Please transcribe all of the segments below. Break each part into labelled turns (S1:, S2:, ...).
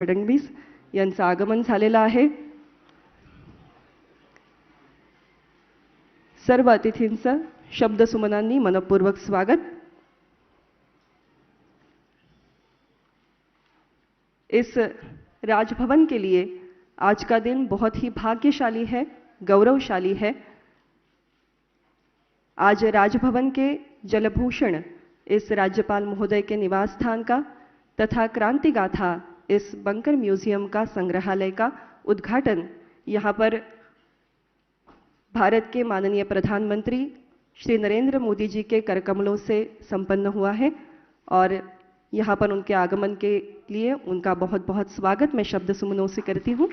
S1: फडणवीस यांचं आगमन झालेलं आहे। सर्व अतिथींचं शब्दसुमनांनी मनपूर्वक स्वागत। इस राजभवन के लिए आज का दिन बहुत ही भाग्यशाली है, गौरवशाली है। आज राजभवन के जलभूषण इस राज्यपाल महोदय के निवास स्थान का तथा क्रांति गाथा इस बंकर म्यूजियम का संग्रहालय का उद्घाटन यहाँ पर भारत के माननीय प्रधानमंत्री श्री नरेंद्र मोदी जी के करकमलों से संपन्न हुआ है और यहाँ पर उनके आगमन के लिए उनका बहुत बहुत स्वागत मैं शब्द सुमनों से करती हूँ।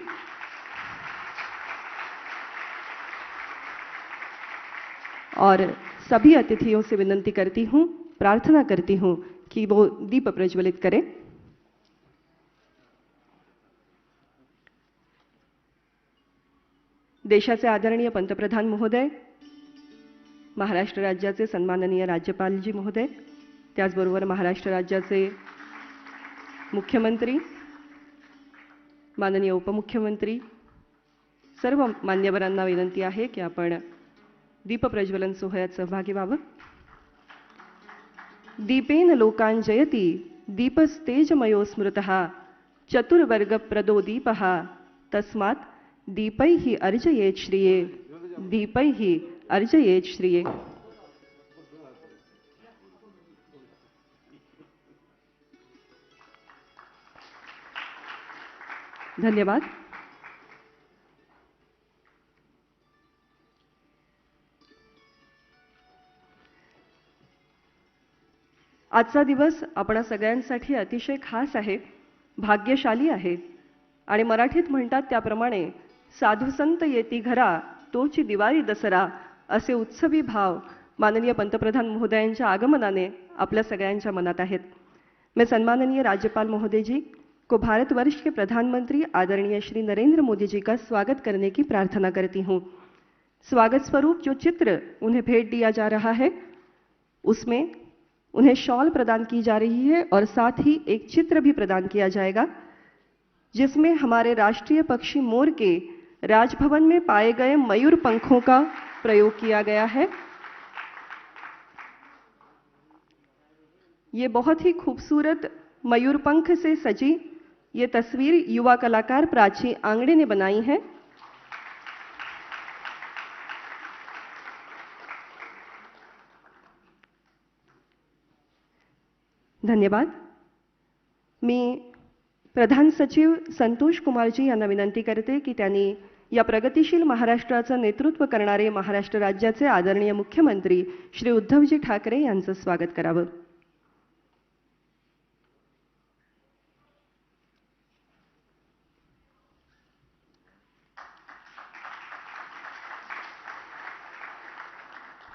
S1: और सभी अतिथियों से विनंती करती हूँ, प्रार्थना करती हूँ कि वो दीप प्रज्वलित करें। देशाचे आदरणीय पंतप्रधान महोदय, महाराष्ट्र राज्याचे सन्माननीय राज्यपालजी महोदय, त्याचबरोबर महाराष्ट्र राज्याचे मुख्यमंत्री, माननीय उपमुख्यमंत्री, सर्व मान्यवरांना विनंती आहे की आपण दीप प्रज्वलन सोहळ्यात सहभागी व्हावं। दीपेन लोकान् जयति दीपस्तेजमयो स्मृतः चतुर्वर्गप्रदो दीपः तस्मात् दीपैः अर्जयेत् श्रिये दीपैः अर्जयेत् श्रिये। धन्यवाद। आजचा दिवस आपणा सगळ्यांसाठी अतिशय खास आहे, भाग्यशाली आहे आणि मराठीत म्हणतात त्याप्रमाणे साधू संत येती घरा तोची दिवाळी दसरा असे उत्सवी भाव माननीय पंतप्रधान महोदयांच्या आगमनाने आपल्या सगळ्यांच्या मनात आहेत। मैं सम्माननीय राज्यपाल महोदय जी को भारतवर्ष के प्रधानमंत्री आदरणीय श्री नरेंद्र मोदी जी का स्वागत करने की प्रार्थना करती हूँ। स्वागत स्वरूप जो चित्र उन्हें भेंट दिया जा रहा है उसमें उन्हें शॉल प्रदान की जा रही है और साथ ही एक चित्र भी प्रदान किया जाएगा जिसमें हमारे राष्ट्रीय पक्षी मोर के राजभवन में पाए गए मयूर पंखों का प्रयोग किया गया है। ये बहुत ही खूबसूरत मयूर पंख से सजी ये तस्वीर युवा कलाकार प्राची आंगड़े ने बनाई है। धन्यवाद। मी प्रधान सचिव संतोष कुमार जी यांना विनंती करते की त्यांनी या प्रगतिशील महाराष्ट्राचं नेतृत्व करणारे महाराष्ट्र राज्याचे आदरणीय मुख्यमंत्री श्री उद्धवजी ठाकरे यांचं स्वागत करावं।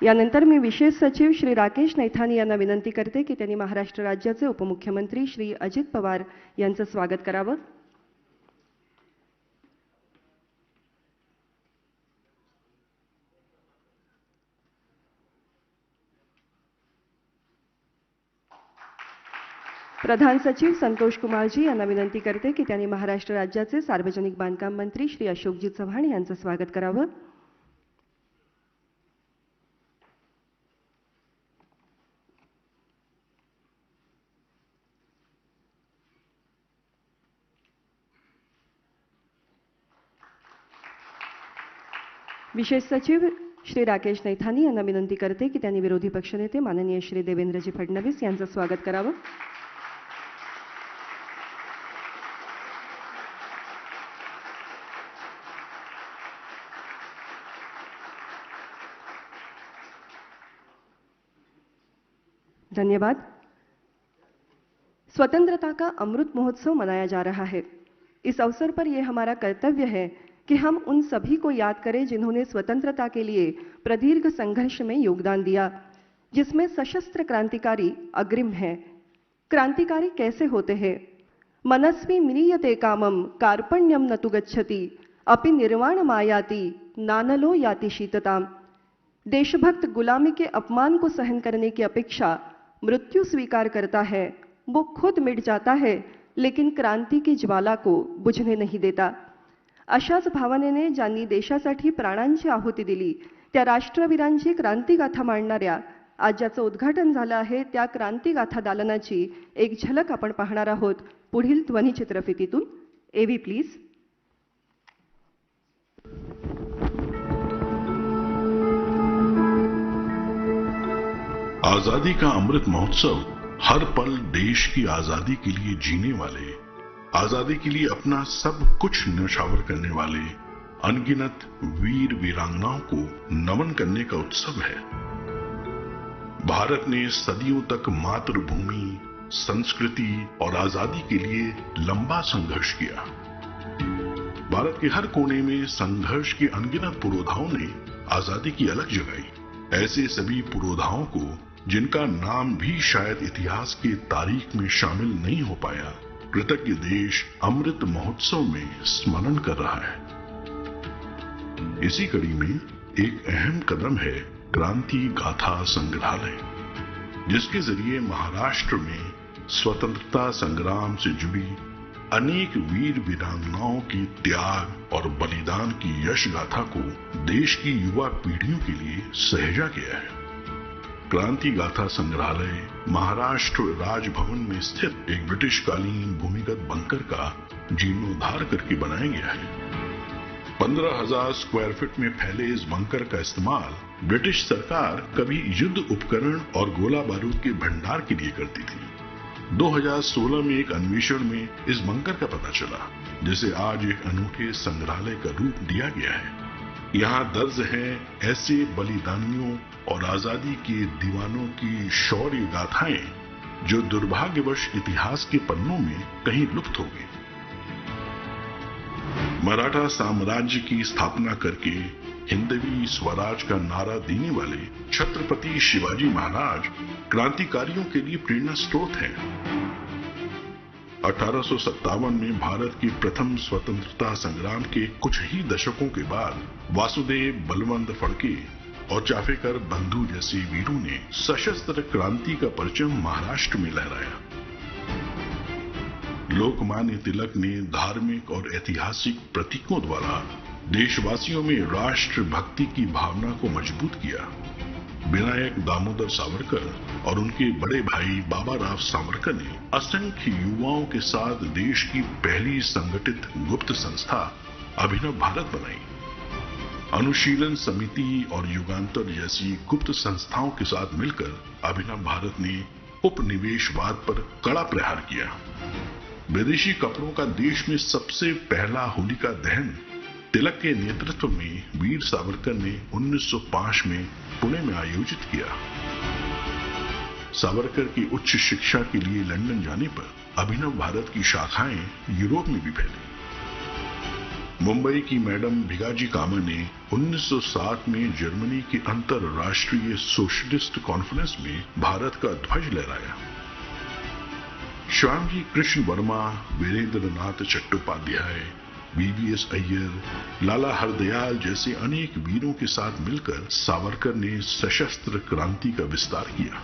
S1: यानंतर मी विशेष सचिव श्री राकेश नैथानी यांना विनंती करते की त्यांनी महाराष्ट्र राज्याचे उपमुख्यमंत्री श्री अजित पवार यांचं स्वागत करावं। प्रधान सचिव संतोष कुमार जी यांना विनंती करते की त्यांनी महाराष्ट्र राज्याचे सार्वजनिक बांधकाम मंत्री श्री अशोकजी चव्हाण यांचं स्वागत करावं। विशेष सचिव श्री राकेश नैथानी यांना विनंती करते की त्यांनी विरोधी पक्षनेते माननीय श्री देवेंद्रजी फडणवीस यांचं स्वागत करावं। धन्यवाद। स्वतंत्रता का अमृत महोत्सव मनाया जा रहा है। इस अवसर पर यह हमारा कर्तव्य है कि हम उन सभी को याद करें जिन्होंने स्वतंत्रता के लिए प्रदीर्घ संघर्ष में योगदान दिया, जिसमें सशस्त्र क्रांतिकारी अग्रिम हैं। क्रांतिकारी कैसे होते हैं? मनस्वी म्रियते कामम कार्पण्यम न तु गच्छति अपि निर्वाण मायाति नानलो याति शीतताम। देशभक्त गुलामी के अपमान को सहन करने की अपेक्षा मृत्यु स्वीकार करता है, वो खुद मिट जाता है लेकिन क्रांति की ज्वाला को बुझने नहीं देता. अशाच भावनेने ज्यांनी देशासाठी प्राणांची आहुती दिली त्या राष्ट्रवीरांची क्रांतिगाथा मांडणाऱ्या आज ज्याचं उद्घाटन झालं आहे त्या क्रांतिगाथा दालनाची एक झलक आपण पाहणार आहोत पुढील ध्वनिचित्रफितीतून. एव्ही प्लीज.
S2: आजादी का अमृत महोत्सव हर पल देश की आजादी के लिए जीने वाले, आजादी के लिए अपना सब कुछ न्यौछावर करने वाले अनगिनत वीर वीरांगनाओं को नमन करने का उत्सव है. भारत ने सदियों तक मातृभूमि, संस्कृति और आजादी के लिए लंबा संघर्ष किया. भारत के हर कोने में संघर्ष के अनगिनत पुरोधाओं ने आजादी की अलग जगाई. ऐसे सभी पुरोधाओं को जिनका नाम भी शायद इतिहास के तारीख में शामिल नहीं हो पाया, कृतज्ञ देश अमृत महोत्सव में स्मरण कर रहा है. इसी कड़ी में एक अहम कदम है क्रांति गाथा संग्रहालय, जिसके जरिए महाराष्ट्र में स्वतंत्रता संग्राम से जुड़ी अनेक वीर वीरांगनाओं की त्याग और बलिदान की यश गाथा को देश की युवा पीढ़ियों के लिए सहेजा गया है. क्रांति गाथा संग्रहालय महाराष्ट्र राजभवन में स्थित एक ब्रिटिश कालीन भूमिगत बंकर का जीर्णोद्धार करके बनाया गया है. 15,000 स्क्वायर फीट में फैले इस बंकर का इस्तेमाल ब्रिटिश सरकार कभी युद्ध उपकरण और गोला बारूद के भंडार के लिए करती थी. 2016 में एक अन्वेषण में इस बंकर का पता चला, जिसे आज एक अनूठे संग्रहालय का रूप दिया गया है. यहाँ दर्ज हैं ऐसे बलिदानियों और आजादी के दीवानों की शौर्य गाथाएं जो दुर्भाग्यवश इतिहास के पन्नों में कहीं लुप्त हो गई. मराठा साम्राज्य की स्थापना करके हिंदवी स्वराज का नारा देने वाले छत्रपति शिवाजी महाराज क्रांतिकारियों के लिए प्रेरणा स्रोत हैं. 1857 में भारत के प्रथम स्वतंत्रता संग्राम के कुछ ही दशकों के बाद वासुदेव बलवंत फड़के और चाफेकर बंधु जैसे वीरों ने सशस्त्र क्रांति का परचम महाराष्ट्र में लहराया. लोकमान्य तिलक ने धार्मिक और ऐतिहासिक प्रतीकों द्वारा देशवासियों में राष्ट्र भक्ति की भावना को मजबूत किया. विनायक दामोदर सावरकर और उनके बड़े भाई बाबा राव सावरकर ने असंख्य युवाओं के साथ देश की पहली संगठित गुप्त संस्था अभिनव भारत बनाई. अनुशीलन समिति और युगांतर जैसी गुप्त संस्थाओं के साथ मिलकर अभिनव भारत ने उपनिवेशवाद पर कड़ा प्रहार किया. विदेशी कपड़ों का देश में सबसे पहला होलिका दहन तिलक के नेतृत्व में वीर सावरकर ने 1905 में पुणे में आयोजित किया. सावरकर की उच्च शिक्षा के लिए लंदन जाने पर अभिनव भारत की शाखाएं यूरोप में भी फैली. मुंबई की मैडम भिगाजी कामा ने 1907 में जर्मनी की अंतरराष्ट्रीय सोशलिस्ट कॉन्फ्रेंस में भारत का ध्वज लहराया. श्यामजी कृष्ण वर्मा, वीरेंद्र नाथ चट्टोपाध्याय, वीवीएस अय्यर, लाला हरदयाल जैसे अनेक वीरों के साथ मिलकर सावरकर ने सशस्त्र क्रांति का विस्तार किया.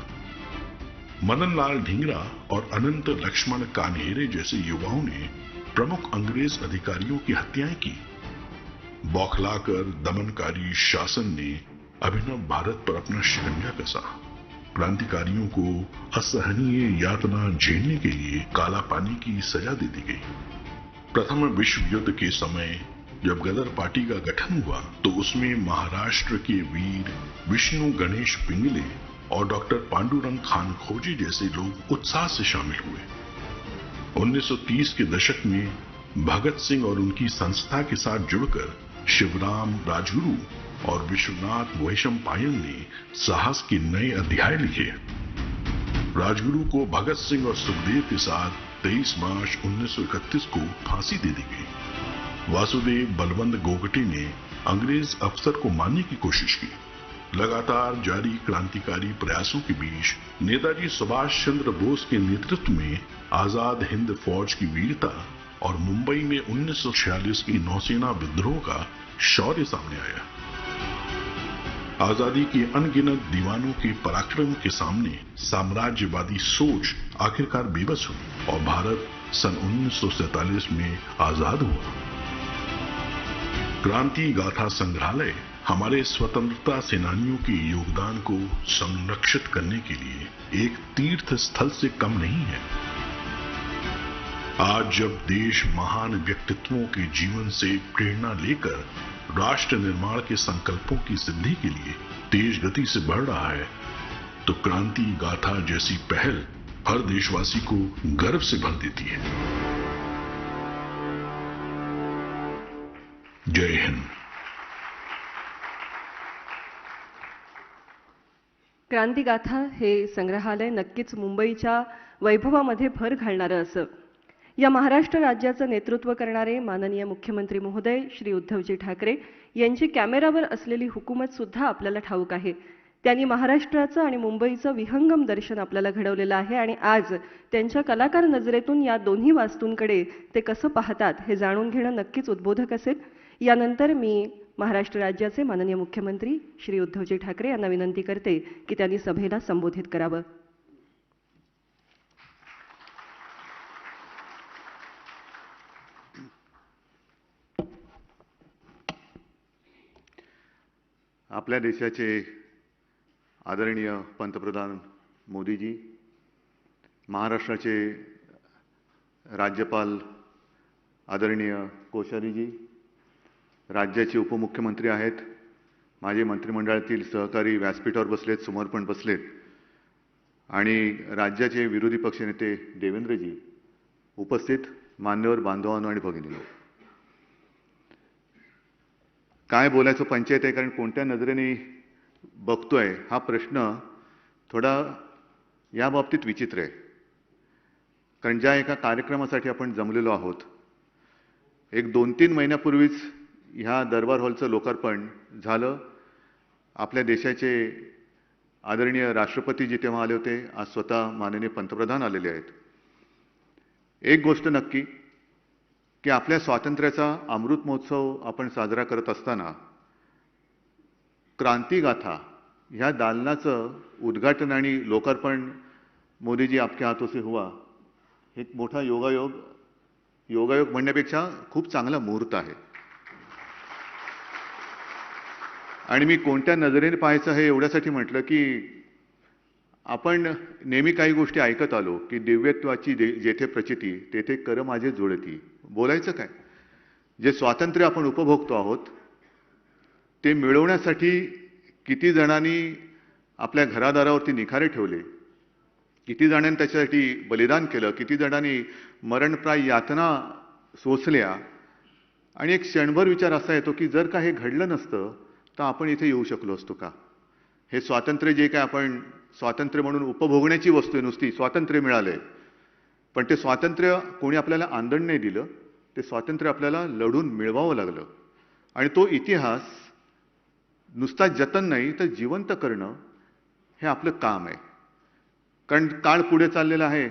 S2: मदनलाल ढींगरा और अनंत लक्ष्मण कान्हेरे जैसे युवाओं ने प्रमुख अंग्रेज अधिकारियों की हत्याएं की. बौखलाकर दमनकारी शासन ने अभिनव भारत पर अपना शिकंजा कसा. क्रांतिकारियों को असहनीय यातना झेलने के लिए काला पानी की सजा दे दी गई. प्रथम विश्व युद्ध के समय जब गदर पार्टी का गठन हुआ तो उसमें महाराष्ट्र के वीर विष्णु गणेश पिंगले और डॉक्टर पांडुरंग खान खोजे जैसे लोग उत्साह से शामिल हुए. 1930 के दशक में भगत सिंह और उनकी संस्था के साथ जुड़कर शिवराम राजगुरु और विश्वनाथ वैशंपायन ने साहस के नए अध्याय लिखे. राजगुरु को भगत सिंह और सुखदेव के साथ 23 मार्च 1931 को फांसी दे दी गई. वासुदेव बलवंत गोगटे ने अंग्रेज अफसर को मारने की कोशिश की. लगातार जारी क्रांतिकारी प्रयासों के बीच नेताजी सुभाष चंद्र बोस के नेतृत्व में आजाद हिंद फौज की वीरता और मुंबई में 1946 की नौसेना विद्रोह का शौर्य सामने आया. आजादी के अनगिनत दीवानों के पराक्रम के सामने साम्राज्यवादी सोच आखिरकार बेबस हुई और भारत सन 1947 में आजाद हुआ। क्रांति गाथा संग्रहालय हमारे स्वतंत्रता सेनानियों के योगदान को संरक्षित करने के लिए एक तीर्थ स्थल से कम नहीं है। आज जब देश महान व्यक्तित्वों के जीवन से प्रेरणा लेकर राष्ट्र निर्माण के संकल्पों की सिद्धि के लिए तेज गति से बढ़ रहा है, तो क्रांति गाथा जैसी पहल हर देशवासी को गर्व से भर देती है। जय हिंद।
S1: क्रांती गाथा हे संग्रहालय नक्कीच मुंबईच्या वैभवामध्ये भर घालणारं असं या महाराष्ट्र राज्याचं नेतृत्व करणारे माननीय मुख्यमंत्री महोदय श्री उद्धवजी ठाकरे यांची कॅमेरावर असलेली हुकूमत सुद्धा आपल्याला ठाऊक आहे। त्यांनी महाराष्ट्राचं आणि मुंबईचं विहंगम दर्शन आपल्याला घडवलेलं आहे आणि आज त्यांच्या कलाकार नजरेतून या दोन्ही वास्तूंकडे ते कसं पाहतात हे जाणून घेणं नक्कीच उद्बोधक असेल। यानंतर मी महाराष्ट्र राज्याचे माननीय मुख्यमंत्री श्री उद्धवजी ठाकरे यांना विनंती करते की त्यांनी सभेला संबोधित करावं।
S3: आपल्या देशाचे आदरणीय पंतप्रधान मोदीजी, महाराष्ट्राचे राज्यपाल आदरणीय कोश्यारीजी, राज्याचे उपमुख्यमंत्री आहेत, माझे मंत्रिमंडळातील सहकारी व्यासपीठावर बसलेत, समोर पण बसलेत, आणि राज्याचे विरोधी पक्षनेते देवेंद्रजी, उपस्थित मान्यवर बांधवांनो आणि भगिनींनो, काय बोलायचं पंचायत आहे, कारण कोणत्या नजरेने बघतोय हा प्रश्न थोडा या बाबतीत विचित्र आहे। कारण ज्या एका कार्यक्रमासाठी आपण जमलेलो आहोत, एक 2-3 महिन्यापूर्वीच ह्या दरबार हॉलचं लोकार्पण झालं। आपल्या देशाचे आदरणीय राष्ट्रपतीजी तेव्हा आले होते, आज स्वतः माननीय पंतप्रधान आलेले आहेत। एक गोष्ट नक्की की आपल्या स्वातंत्र्याचा अमृत महोत्सव आपण साजरा करत असताना क्रांती गाथा ह्या दालनाचं उद्घाटन आणि लोकार्पण मोदीजी आपके हाथों से हुआ, एक मोठा योगायोग म्हणण्यापेक्षा खूप चांगला मुहूर्त आहे। आणि मी कोणत्या नजरेने पाहायचं हे एवढ्यासाठी म्हटलं की आपण नेहमी काही गोष्टी ऐकत आलो की दिव्यत्वाची जेथे प्रचिती तेथे कर माझे जुळती। बोलायचं काय, जे स्वातंत्र्य आपण उपभोगतो आहोत ते मिळवण्यासाठी किती जणांनी आपल्या घरादारावरती निखारे ठेवले, किती जणांनी त्याच्यासाठी बलिदान केलं, किती जणांनी मरणप्राय यातना सोसल्या। आणि एक क्षणभर विचार असा येतो की जर का हे घडलं नसतं तर आपण इथे येऊ शकलो असतो का? हे स्वातंत्र्य जे काय आपण स्वातंत्र्य म्हणून उपभोगण्याची वस्तू आहे, नुसती स्वातंत्र्य मिळालंय, पण ते स्वातंत्र्य कोणी आपल्याला आंदण नाही दिलं, ते स्वातंत्र्य आपल्याला लढून मिळवावं लागलं। आणि तो इतिहास नुसता जतन नाही तर जिवंत करणं हे आपलं काम आहे। कारण काळ पुढे चाललेला आहे,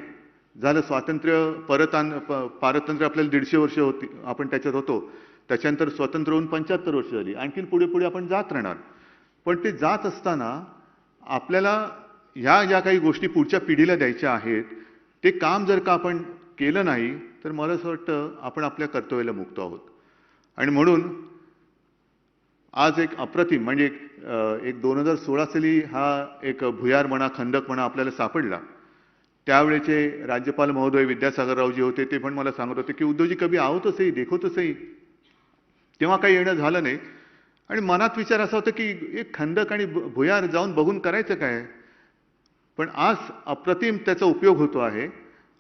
S3: झालं स्वातंत्र्य पारतंत्र्य आपल्याला 150 वर्ष होती, आपण त्याच्यात होतो, त्याच्यानंतर स्वतंत्र होऊन 75 वर्ष झाली, आणखीन पुढे पुढे आपण जात राहणार। पण ते जात असताना आपल्याला ह्या ज्या काही गोष्टी पुढच्या पिढीला द्यायच्या आहेत ते काम जर का आपण केलं नाही तर मला असं वाटतं आपण आपल्या कर्तव्याला मुक्त आहोत। आणि म्हणून आज एक अप्रतिम म्हणजे एक 2016 साली हा एक भुयार म्हणा खंदक म्हणा आपल्याला सापडला। त्यावेळेचे राज्यपाल महोदय विद्यासागररावजी होते, ते पण मला सांगत होते की उद्धवजी कभी आओ तो सही, देखो तो सही। तेव्हा काही येणं झालं नाही आणि मनात विचार असा होता की एक खंदक आणि भुयार जाऊन बघून करायचं काय, पण आज अप्रतिम त्याचा उपयोग होतो आहे।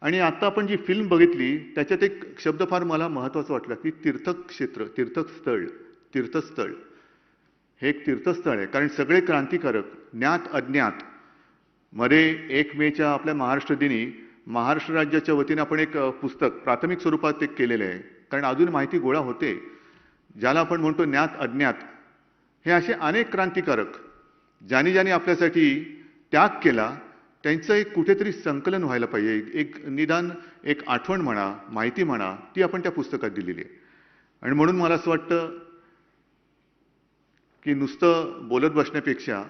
S3: आणि आता आपण जी फिल्म बघितली त्याच्यात एक शब्द फार मला महत्त्वाचा वाटला की तीर्थक्षेत्र, तीर्थस्थळ हे एक तीर्थस्थळ आहे। कारण सगळे क्रांतिकारक ज्ञात अज्ञात मध्ये 1 मेच्या आपल्या महाराष्ट्र दिनी महाराष्ट्र राज्याच्या वतीने आपण एक पुस्तक प्राथमिक स्वरूपात एक केलेलं आहे, कारण अजून माहिती गोळा होते, ज्याला आपण म्हणतो ज्ञात अज्ञात। हे असे अनेक क्रांतिकारक ज्यांनी आपल्यासाठी त्याग केला त्यांचं एक कुठेतरी संकलन व्हायला पाहिजे, एक निदान एक आठवण म्हणा, माहिती म्हणा, ती आपण त्या पुस्तकात दिलेली आहे। आणि म्हणून मला असं वाटतं की नुसतं बोलत बसण्यापेक्षा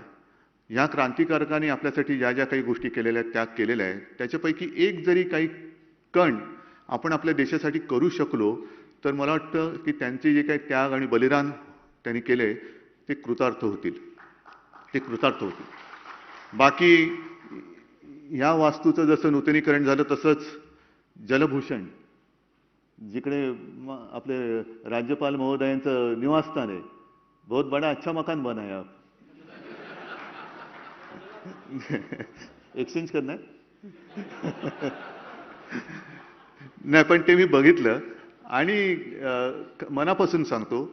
S3: ह्या क्रांतिकारकांनी आपल्यासाठी ज्या ज्या काही गोष्टी केलेल्या आहेत, त्याग केलेला आहे, त्याच्यापैकी एक जरी काही कण आपण आपल्या देशासाठी करू शकलो तर मला वाटतं की त्यांचे जे काही त्याग आणि बलिदान त्यांनी केले ते कृतार्थ होतील. बाकी या वास्तूचं जसं नूतनीकरण झालं तसंच जलभूषण जिकडे आपले राज्यपाल महोदयांचं निवासस्थान आहे, बहुत बड़ा अच्छा मकान बना है आप. एक्सचेंज करणार नाही, पण ते मी बघितलं आणि मनापासून सांगतो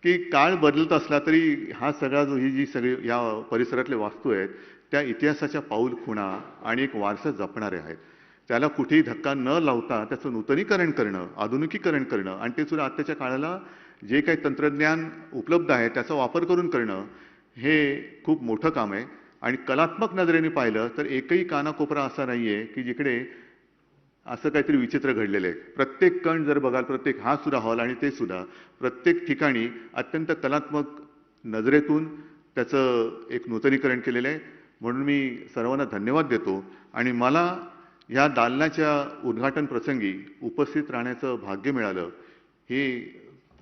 S3: की काळ बदलत असला तरी हा सगळा जो ही जी सगळी या परिसरातले वास्तू आहेत त्या इतिहासाच्या पाऊलखुणा आणि एक वारसा जपणारे आहेत. त्याला कुठेही धक्का न लावता त्याचं नूतनीकरण करणं, आधुनिकीकरण करणं आणि ते सुद्धा आत्ताच्या काळाला जे काही तंत्रज्ञान उपलब्ध आहे त्याचा वापर करून करणं हे खूप मोठं काम आहे. आणि कलात्मक नजरेने पाहिलं तर एकही कानाकोपरा असा नाहीये की जिकडे असं काहीतरी विचित्र घडलेलं आहे. प्रत्येक कण जर बघाल, प्रत्येक हा सुद्धा हॉल आणि ते सुद्धा प्रत्येक ठिकाणी अत्यंत कलात्मक नजरेतून त्याचं एक नूतनीकरण केलेलं आहे. म्हणून मी सर्वांना धन्यवाद देतो आणि मला या दालनाच्या उद्घाटन प्रसंगी उपस्थित राहण्याचं भाग्य मिळालं. हे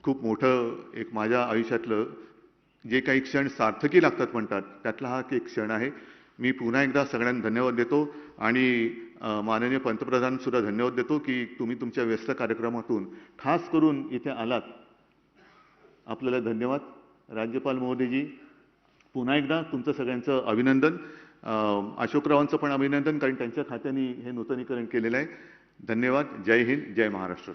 S3: खूप मोठं एक माझ्या आयुष्यातलं जे काही क्षण सार्थकी लागतात म्हणतात त्यातला हा एक क्षण आहे. मी पुन्हा एकदा सगळ्यांना धन्यवाद देतो आणि माननीय पंतप्रधान सुद्धा धन्यवाद देतो की तुम्ही तुमच्या व्यस्त कार्यक्रमातून खास करून इथे आलात. आपल्याला धन्यवाद. राज्यपाल महोदयजी, पुन्हा एकदा तुमचं सगळ्यांचं अभिनंदन. अशोकरावांचं पण अभिनंदन, कारण त्यांच्या खात्याने हे नूतनीकरण केलेलं आहे. धन्यवाद. जय हिंद, जय महाराष्ट्र.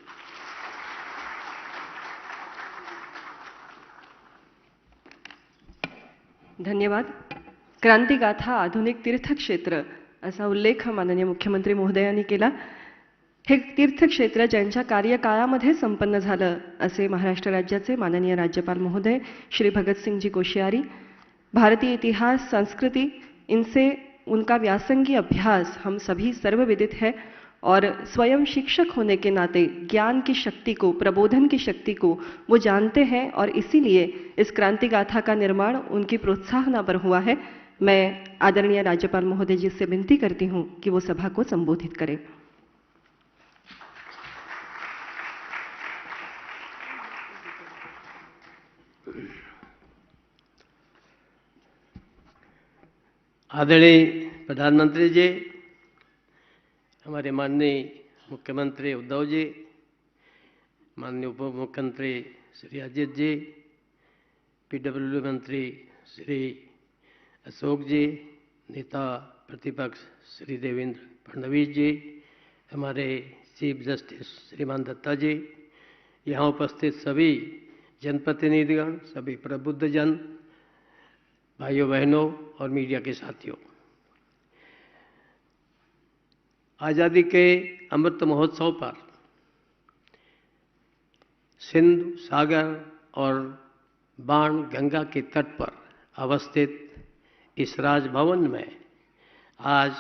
S1: धन्यवाद. क्रांतिगाथा आधुनिक तीर्थक्षेत्र असा उल्लेख माननीय मुख्यमंत्री महोदयांनी केला. हे तीर्थक्षेत्र ज्यांच्या कार्यकाळामध्ये संपन्न झालं असे महाराष्ट्र राज्याचे माननीय राज्यपाल महोदय श्री भगतसिंहजी कोश्यारी. भारतीय इतिहास संस्कृति इनसे उनका व्यासंगी अभ्यास हम सभी सर्वविदित है और स्वयं शिक्षक होने के नाते ज्ञान की शक्ति को, प्रबोधन की शक्ति को वो जानते हैं और इसीलिए इस क्रांति गाथा का निर्माण उनकी प्रोत्साहना पर हुआ है. मैं आदरणीय राज्यपाल महोदय जी से विनती करती हूँ कि वो सभा को संबोधित करें.
S4: आदरणीय प्रधानमंत्री जी, हमारे माननीय मुख्यमंत्री उद्धव जी, माननीय उप मुख्यमंत्री श्री अजित जी, पीडब्ल्यू मंत्री श्री अशोक जी, नेता प्रतिपक्ष श्री देवेंद्र फडणवीस जी, हमारे चीफ जस्टिस श्रीमान दत्ता जी, यहाँ उपस्थित सभी जनप्रतिनिधिगण, सभी प्रबुद्धजन, भाइयों बहनों और मीडिया के साथियों, आज़ादी के अमृत महोत्सव पर सिंधु सागर और बाण गंगा के तट पर अवस्थित इस राजभवन में आज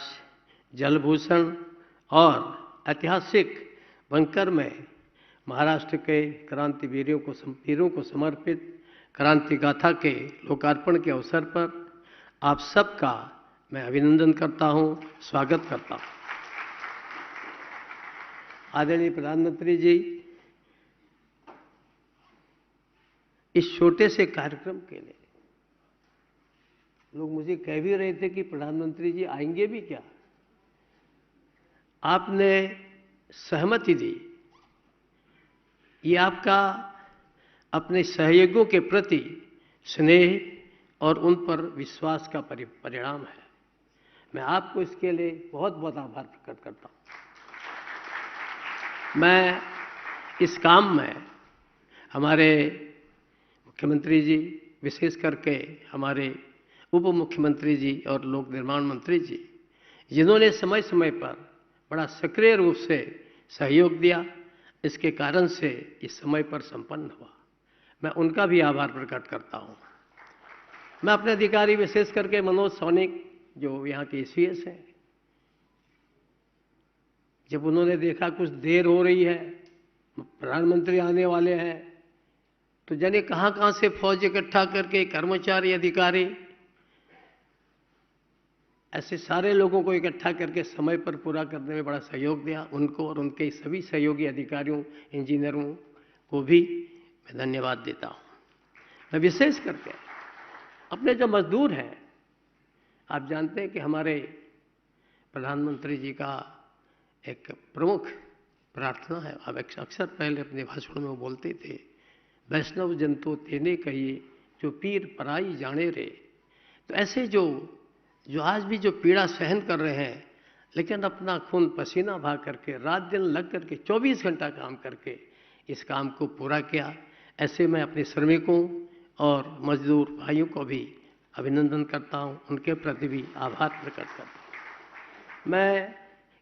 S4: जलभूषण और ऐतिहासिक बंकर में महाराष्ट्र के क्रांतिवीरों को समर्पित क्रांति गाथा के लोकार्पण के अवसर पर आप सबका मैं अभिनंदन करता हूं, स्वागत करता हूं. आदरणीय प्रधानमंत्री जी, इस छोटे से कार्यक्रम के लिए लोग मुझे कह भी रहे थे कि प्रधानमंत्री जी आएंगे भी क्या. आपने सहमति दी. ये आपका अपने सहयोगियों के प्रति स्नेह और उन पर विश्वास का परिणाम है. मैं आपको इसके लिए बहुत बहुत आभार प्रकट करता हूं. मैं इस काम में हमारे मुख्यमंत्री जी, विशेष करके हमारे उप मुख्यमंत्री जी और लोक निर्माण मंत्री जी, जिन्होंने समय समय पर बड़ा सक्रिय रूप से सहयोग दिया, इसके कारण से इस समय पर संपन्न हुआ, मैं उनका भी आभार प्रकट करता हूं. मैं अपने अधिकारी विशेष करके मनोज सोनिक, जो यहाँ के एसीएस हैं, जब उन्होंने देखा कुछ देर हो रही है, प्रधानमंत्री आने वाले हैं, तो जाने कहाँ से फौज इकट्ठा करके कर्मचारी अधिकारी ऐसे सारे लोगों को इकट्ठा करके समय पर पूरा करने में बड़ा सहयोग दिया। उनको और उनके सभी सहयोगी अधिकारियों, इंजीनियरों को भी मैं धन्यवाद देता हूँ। मैं विशेष करके अपने जो मजदूर हैं, आप जानते हैं कि हमारे प्रधानमंत्री जी का एक प्रमुख प्रार्थना है। अब अक्सर पहले अपने भाषण में वो बोलते थे, वैष्णव जन तो तेने कहिए जो पीर पराई जाने रे। तो ऐसे जो आज भी जो पीड़ा सहन कर रहे हैं, लेकिन अपना खून पसीना बहा करके रात दिन लग करके 24 घंटा काम करके इस काम को पूरा किया, ऐसे मैं अपने श्रमिकों और मजदूर भाइयों को भी अभिनंदन करता हूं, उनके प्रति भी आभार प्रकट करता हूं। मैं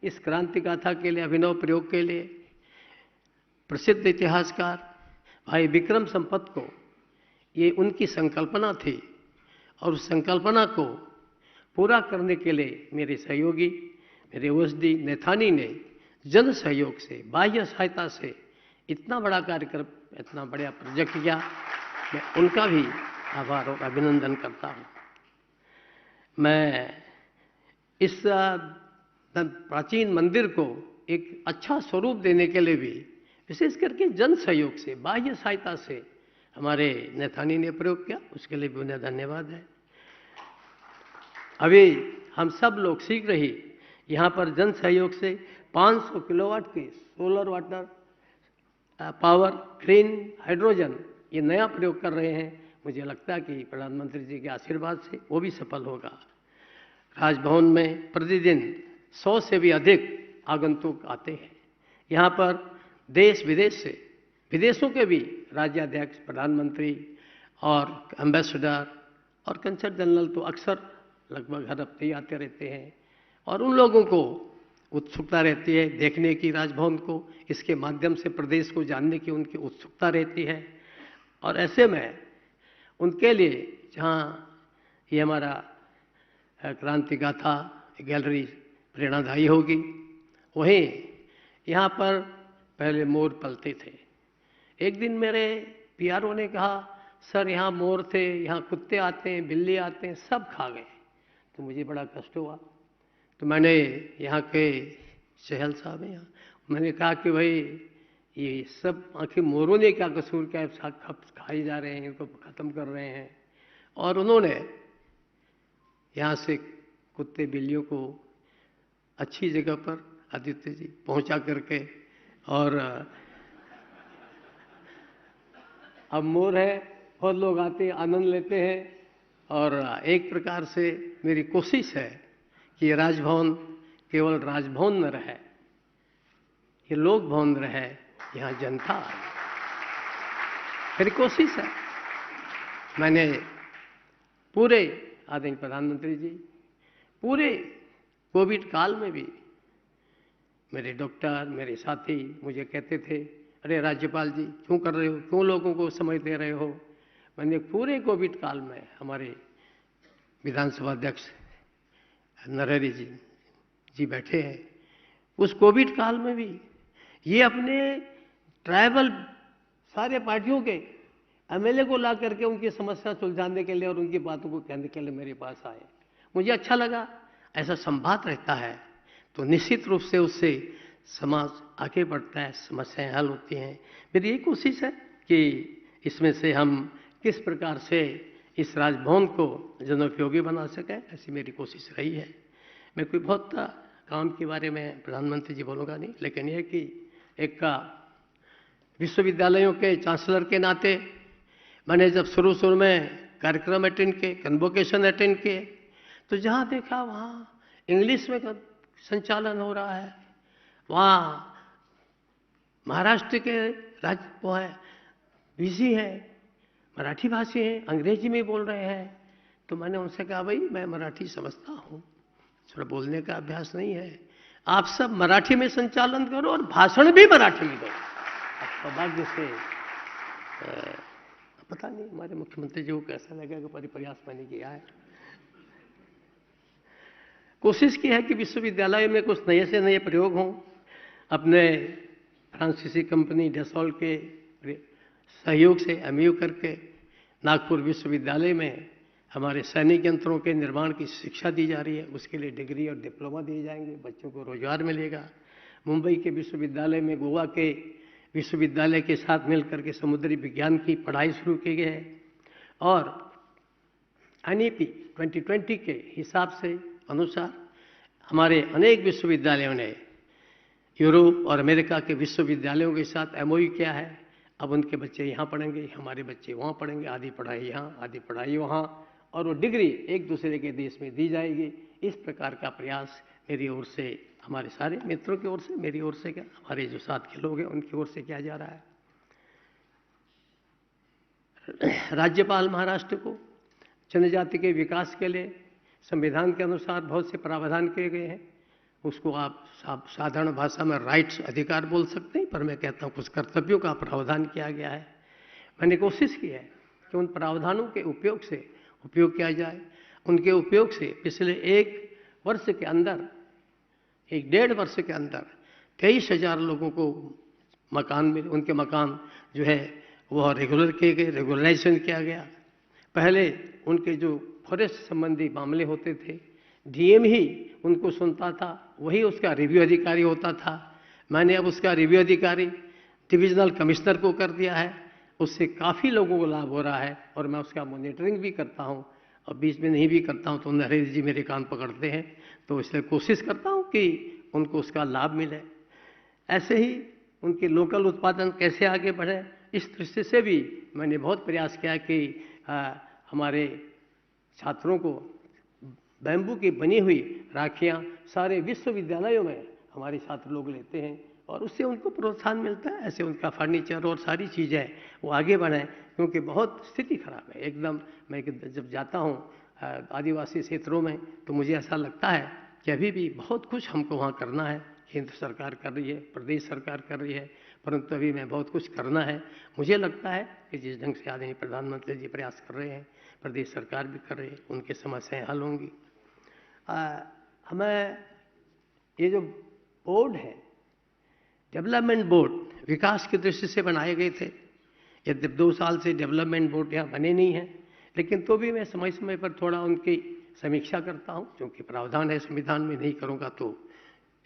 S4: इस क्रांति गाथा के लिए, अभिनव प्रयोग के लिए प्रसिद्ध इतिहासकार भाई विक्रम संपत को, ये उनकी संकल्पना थी और उस संकल्पना को पूरा करने के लिए मेरे सहयोगी, मेरे ओएसडी नैथानी ने जन सहयोग से, बाह्य सहायता से इतना बड़ा कार्यक्रम, इतना बड़ा प्रोजेक्ट किया। मैं उनका भी आभार और अभिनंदन करता हूँ। मैं इस प्राचीन मंदिर को एक अच्छा स्वरूप देने के लिए भी विशेष करके जन सहयोग से, बाह्य सहायता से हमारे नैथानी ने प्रयोग किया, उसके लिए भी उन्हें धन्यवाद है। अभी हम सब लोग शीघ्र ही यहाँ पर जन सहयोग से 500 किलोवाट की solar water power green hydrogen ये नया प्रयोग कर रहे हैं। मुझे लगता है कि प्रधानमंत्री जी के आशीर्वाद से वो भी सफल होगा। राजभवन में प्रतिदिन 100 से भी अधिक आगंतुक आते हैं। यहाँ पर देश विदेश से, विदेशों के भी राज्याध्यक्ष, प्रधानमंत्री और एम्बेसडर और कंसल जनरल तो अक्सर लगभग हर हफ्ते ही आते रहते हैं और उन लोगों को उत्सुकता रहती है देखने की राजभवन को, इसके माध्यम से प्रदेश को जानने की उनकी उत्सुकता रहती है। और ऐसे में उनके लिए जहाँ ये हमारा क्रांति गाथा गैलरी प्रेरणादायी होगी, वहीं यहाँ पर पहले मोर पलते थे। एक दिन मेरे पीआरओ ने कहा, सर यहाँ मोर थे, यहाँ कुत्ते आते हैं, बिल्ली आते हैं, सब खा गए। तो मुझे बड़ा कष्ट हुआ। तो मैंने यहाँ के चहल साहब हैं यहाँ, मैंने कहा कि भाई ये सब आखिर मोरों ने क्या कसूर क्या खाई जा रहे हैं, इनको ख़त्म कर रहे हैं। और उन्होंने यहाँ से कुत्ते बिल्लियों को अच्छी जगह पर आदित्य जी पहुँचा करके, और अब मोर है, बहुत लोग आते हैं, आनंद लेते हैं। और एक प्रकार से मेरी कोशिश है कि ये राजभवन केवल राजभवन न रहे, ये लोक भवन रहे, यहाँ जनता आए, मेरी कोशिश है। मैंने पूरे आदरणीय प्रधानमंत्री जी, पूरे कोविड काल में भी मेरे डॉक्टर, मेरे साथी मुझे कहते थे, अरे राज्यपाल जी क्यों कर रहे हो, क्यों लोगों को समय दे रहे हो। मैंने पूरे कोविड काल में, हमारे विधानसभा अध्यक्ष नरहरि जी बैठे हैं, उस कोविड काल में भी ये अपने ट्राइबल सारे पार्टियों के एमएलए को ला करके उनकी समस्या सुलझाने के लिए और उनकी बातों को कहने के लिए मेरे पास आए। मुझे अच्छा लगा। ऐसा संवाद रहता है तो निश्चित रूप से उससे समाज आगे बढ़ता है, समस्याएं हल होती हैं। मेरी ये कोशिश है कि इसमें से हम किस प्रकार से इस राजभवन को जनोपयोगी बना सकें, ऐसी मेरी कोशिश रही है। मैं कोई बहुत काम के बारे में प्रधानमंत्री जी बोलूँगा नहीं, लेकिन यह कि एक विश्वविद्यालयों के चांसलर के नाते मैंने जब शुरू में कार्यक्रम अटेंड किए, कन्वोकेशन अटेंड किए, तो जहाँ देखा वहाँ इंग्लिश में संचालन हो रहा है, वहाँ महाराष्ट्र के राज्य वो है बिजी है, मराठी भाषी हैं, अंग्रेजी में बोल रहे हैं। तो मैंने उनसे कहा, भाई मैं मराठी समझता हूँ, थोड़ा बोलने का अभ्यास नहीं है, आप सब मराठी में संचालन करो और भाषण भी मराठी में दो। सौभाग्य से पता नहीं हमारे मुख्यमंत्री जी को कैसा लगेगा, पर प्रयास मैंने किया है। कोशिश की है कि विश्वविद्यालय में कुछ नए से नए प्रयोग हों। अपने फ्रांसीसी कंपनी डेसॉल के सहयोग से एमयू करके नागपुर विश्वविद्यालय में हमारे सैनिक यंत्रों के निर्माण की शिक्षा दी जा रही है, उसके लिए डिग्री और डिप्लोमा दिए जाएंगे, बच्चों को रोजगार मिलेगा। मुंबई के विश्वविद्यालय में गोवा के विश्वविद्यालय के साथ मिलकर के समुद्री विज्ञान की पढ़ाई शुरू की गई है और NEP 2020 के हिसाब से अनुसार हमारे अनेक विश्वविद्यालयों ने यूरोप और अमेरिका के विश्वविद्यालयों के साथ MOU किया है। अब उनके बच्चे यहाँ पढ़ेंगे, हमारे बच्चे वहाँ पढ़ेंगे, आधी पढ़ाई यहाँ, आधी पढ़ाई वहाँ, और वो डिग्री एक दूसरे के देश में दी जाएगी। इस प्रकार का प्रयास मेरी ओर से, हमारे सारे मित्रों की ओर से, मेरी ओर से क्या, हमारे जो साथ के लोग हैं उनकी ओर से किया जा रहा है। राज्यपाल महाराष्ट्र को जनजाति के विकास के लिए संविधान के अनुसार बहुत से प्रावधान किए गए हैं। उसको आप साधारण भाषा में राइट्स, अधिकार बोल सकते हैं, पर मैं कहता हूँ कुछ कर्तव्यों का प्रावधान किया गया है। मैंने कोशिश की है कि उन प्रावधानों के उपयोग किया जाए। उनके उपयोग से पिछले 1 वर्ष के अंदर, 1-1.5 वर्ष के अंदर 23,000 लोगों को मकान मिले। उनके मकान जो है वह रेगुलर किए गए, रेगुलराइजेशन किया गया। पहले उनके जो फॉरेस्ट संबंधी मामले होते थे, DM ही उनको सुनता था, वही उसका रिव्यू अधिकारी होता था। मैंने अब उसका रिव्यू अधिकारी डिविजनल कमिश्नर को कर दिया है। उससे काफ़ी लोगों को लाभ हो रहा है और मैं उसका मॉनिटरिंग भी करता हूँ, और बीच में नहीं भी करता हूँ तो नरेश जी मेरे कान पकड़ते हैं, तो इसलिए कोशिश करता हूँ कि उनको उसका लाभ मिले। ऐसे ही उनके लोकल उत्पादन कैसे आगे बढ़े, इस दृष्टि से भी मैंने बहुत प्रयास किया कि हमारे छात्रों को बैम्बू की बनी हुई राखियाँ सारे विश्वविद्यालयों में हमारे छात्र लोग लेते हैं और उससे उनको प्रोत्साहन मिलता है। ऐसे उनका फर्नीचर और सारी चीज़ें वो आगे बढ़ें, क्योंकि बहुत स्थिति खराब है एकदम। मैं जब जाता हूँ आदिवासी क्षेत्रों में तो मुझे ऐसा लगता है कि अभी भी बहुत कुछ हमको वहाँ करना है। केंद्र सरकार कर रही है, प्रदेश सरकार कर रही है, परंतु अभी मैं बहुत कुछ करना है। मुझे लगता है कि जिस ढंग से आदरणीय प्रधानमंत्री जी प्रयास कर रहे हैं, प्रदेश सरकार भी कर रही है, उनकी समस्याएं हल होंगी। हमें ये जो बोर्ड है, डेवलपमेंट बोर्ड विकास की दृष्टि से बनाए गए थे। यदि 2 साल से डेवलपमेंट बोर्ड यहाँ बने नहीं हैं, लेकिन तो भी मैं समय समय पर थोड़ा उनकी समीक्षा करता हूँ, क्योंकि प्रावधान है संविधान में, नहीं करूँगा तो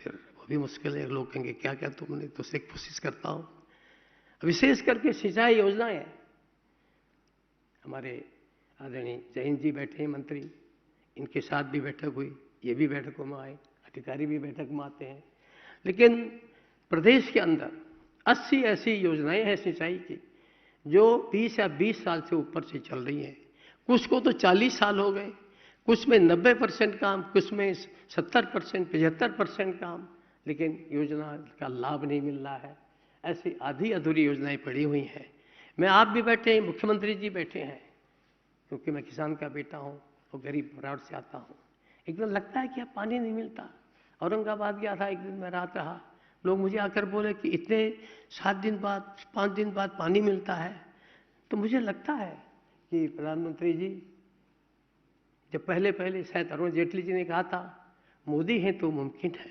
S4: फिर वो भी मुश्किल है। लोग कहेंगे क्या क्या तुमने, तो उससे कोशिश करता हूँ। विशेष करके सिंचाई योजनाएं, हमारे आदरणीय जयंत जी बैठे हैं मंत्री, इनके साथ भी बैठक हुई, ये भी बैठकों में आए, अधिकारी भी बैठक में आते हैं। लेकिन प्रदेश के अंदर 80 ऐसी योजनाएं हैं सिंचाई की जो 20 या 20 साल से ऊपर से चल रही हैं। कुछ को तो 40 साल हो गए, कुछ में 90% काम, कुछ में 70%, 75% काम, लेकिन योजना का लाभ नहीं मिल रहा है। ऐसी आधी अधूरी योजनाएं पड़ी हुई हैं। मैं, आप भी बैठे हैं, मुख्यमंत्री जी बैठे हैं, क्योंकि मैं किसान का बेटा हूँ और गरीब परिवार से आता हूँ। एकदम लगता है कि अब पानी नहीं मिलता। औरंगाबाद गया था, एक दिन मैं रात रहा, लोग मुझे आकर बोले कि इतने 7 दिन बाद, 5 दिन बाद पानी मिलता है। तो मुझे लगता है कि प्रधानमंत्री जी, जब पहले शायद अरुण जेटली जी ने कहा था मोदी है तो मुमकिन है,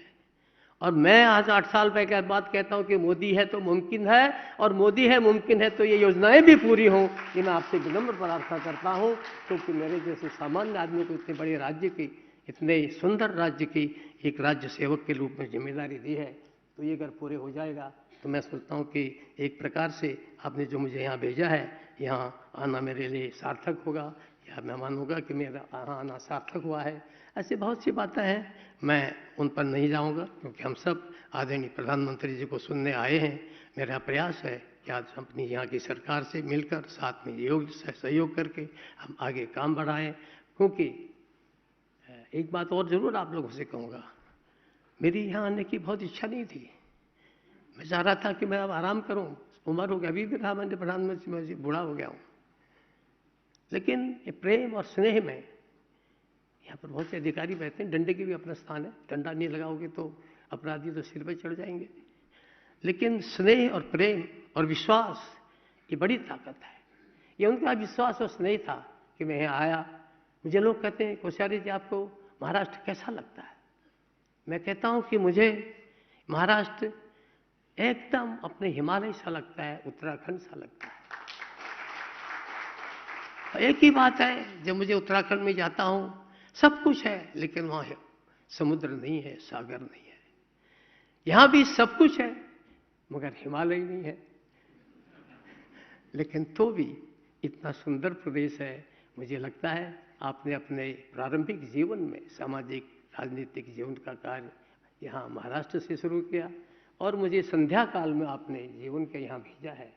S4: और मैं आज 8 साल के बाद कहता हूं कि मोदी है तो मुमकिन है, और मोदी है मुमकिन है तो ये योजनाएं भी पूरी हों। ये मैं आपसे विनम्र प्रार्थना करता हूं, क्योंकि मेरे जैसे सामान्य आदमी को इतने बड़े राज्य की, इतने सुंदर राज्य की एक राज्य सेवक के रूप में जिम्मेदारी दी है, तो ये अगर पूरे हो जाएगा तो मैं सोचता हूँ कि एक प्रकार से आपने जो मुझे यहाँ भेजा है, यहाँ आना मेरे लिए सार्थक होगा, या मैं मानूंगा कि मेरा यहाँ आना सार्थक हुआ है। ऐसी बहुत सी बातें हैं, मैं उन पर नहीं जाऊंगा, क्योंकि हम सब आदरणीय प्रधानमंत्री जी को सुनने आए हैं। मेरा प्रयास है कि आज अपनी यहाँ की सरकार से मिलकर साथ में सहयोग करके हम आगे काम बढ़ाएं। क्योंकि एक बात और ज़रूर आप लोगों से कहूँगा, मेरी यहाँ आने की बहुत इच्छा नहीं थी। मैं चाह रहा था कि मैं अब आराम करूँ, उम्र हो गया, अभी भी कहा मैंने प्रधानमंत्री, मैं बूढ़ा हो गया हूँ। लेकिन ये प्रेम और स्नेह में, यहाँ पर बहुत से अधिकारी बैठते हैं, डंडे की भी अपना स्थान है, डंडा नहीं लगाओगे तो अपराधी तो सिर पर चढ़ जाएंगे। लेकिन स्नेह और प्रेम और विश्वास, ये बड़ी ताकत है। ये उनका विश्वास और स्नेह था कि मैं यहाँ आया। मुझे लोग कहते हैं कोश्यारी जी आपको महाराष्ट्र कैसा लगता है? मैं कहता हूँ कि मुझे महाराष्ट्र एकदम अपने हिमालय सा लगता है, उत्तराखंड सा लगता है। एक ही बात है, जब मुझे उत्तराखंड में जाता हूँ सब कुछ है, लेकिन वहाँ समुद्र नहीं है, सागर नहीं है। यहाँ भी सब कुछ है मगर हिमालय नहीं है। लेकिन तो भी इतना सुंदर प्रदेश है। मुझे लगता है आपने अपने प्रारंभिक जीवन में सामाजिक राजनीतिक जीवन का कार्य यहाँ महाराष्ट्र से शुरू किया और मुझे संध्या काल में आपने जीवन के यहाँ भेजा है।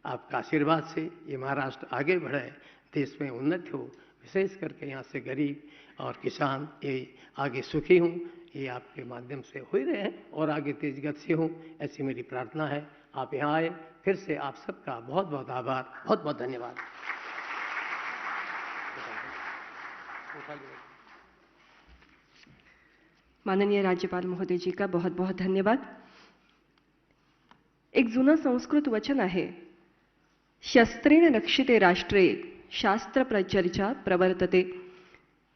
S4: आपका आशीर्वाद से ये महाराष्ट्र आगे बढ़े, देश में उन्नति हो, विशेष करके यहाँ से गरीब और किसान ये आगे सुखी हों, ये आपके माध्यम से हो ही रहे हैं और आगे तेज गति से हों, ऐसी मेरी प्रार्थना है। आप यहाँ आए, फिर से आप सबका बहुत बहुत आभार, बहुत बहुत धन्यवाद।
S1: माननीय राज्यपाल महोदय जी का बहुत बहुत धन्यवाद। एक जुनं संस्कृत वचन आहे, शस्त्रेण रक्षिते राष्ट्रे शास्त्र प्रचर्चा प्रवर्तते।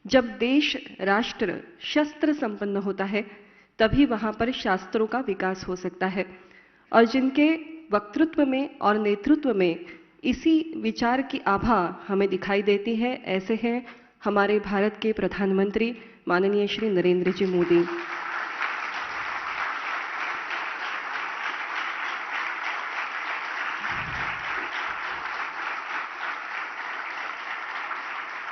S1: जब देश राष्ट्र शस्त्र संपन्न होता है तभी वहां पर शास्त्रों का विकास हो सकता है, और जिनके वक्तृत्व में और नेतृत्व में इसी विचार की आभा हमें दिखाई देती है, ऐसे हैं हमारे भारत के प्रधानमंत्री माननीय श्री नरेंद्र जी मोदी।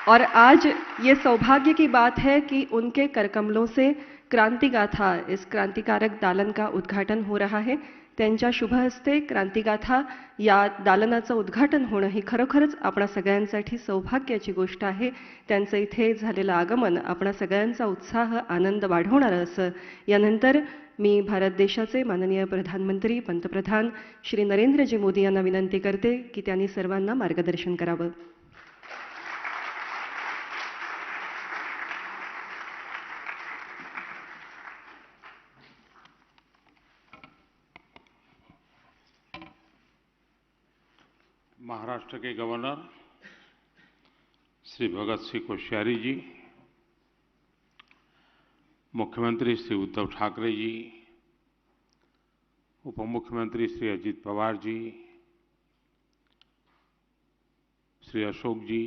S1: और आज ये सौभाग्य की बात है कि उनके करकमलों से क्रांती गाथा, इस क्रांतिकारक दालन का उद्घाटन हो रहा है। त्यांच्या शुभ हस्ते क्रांतिगाथा या दालनाचं उद्घाटन होणं ही खरोखरच आपणा सगळ्यांसाठी सौभाग्याची गोष्ट आहे। त्यांचं इथे झालेलं आगमन आपणा सगळ्यांचा उत्साह आनंद वाढवणारं असं। यानंतर मी भारत देशाचे माननीय प्रधानमंत्री पंतप्रधान श्री नरेंद्रजी मोदी यांना विनंती करते की त्यांनी सर्वांना मार्गदर्शन करावं।
S5: महाराष्ट्र के गवर्नर श्री भगत सिंह कोश्यारी जी, मुख्यमंत्री श्री उद्धव ठाकरे जी, उप मुख्यमंत्री श्री अजित पवार जी, श्री अशोक जी,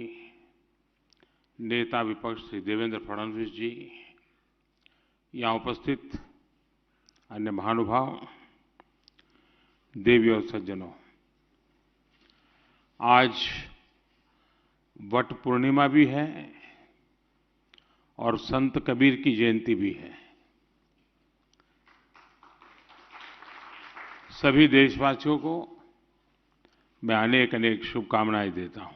S5: नेता विपक्ष श्री देवेंद्र फडणवीस जी, यहाँ उपस्थित अन्य महानुभाव, देवी और सज्जनों, आज वट पूर्णिमा भी है और संत कबीर की जयंती भी है। सभी देशवासियों को मैं अनेक अनेक शुभकामनाएं देता हूं।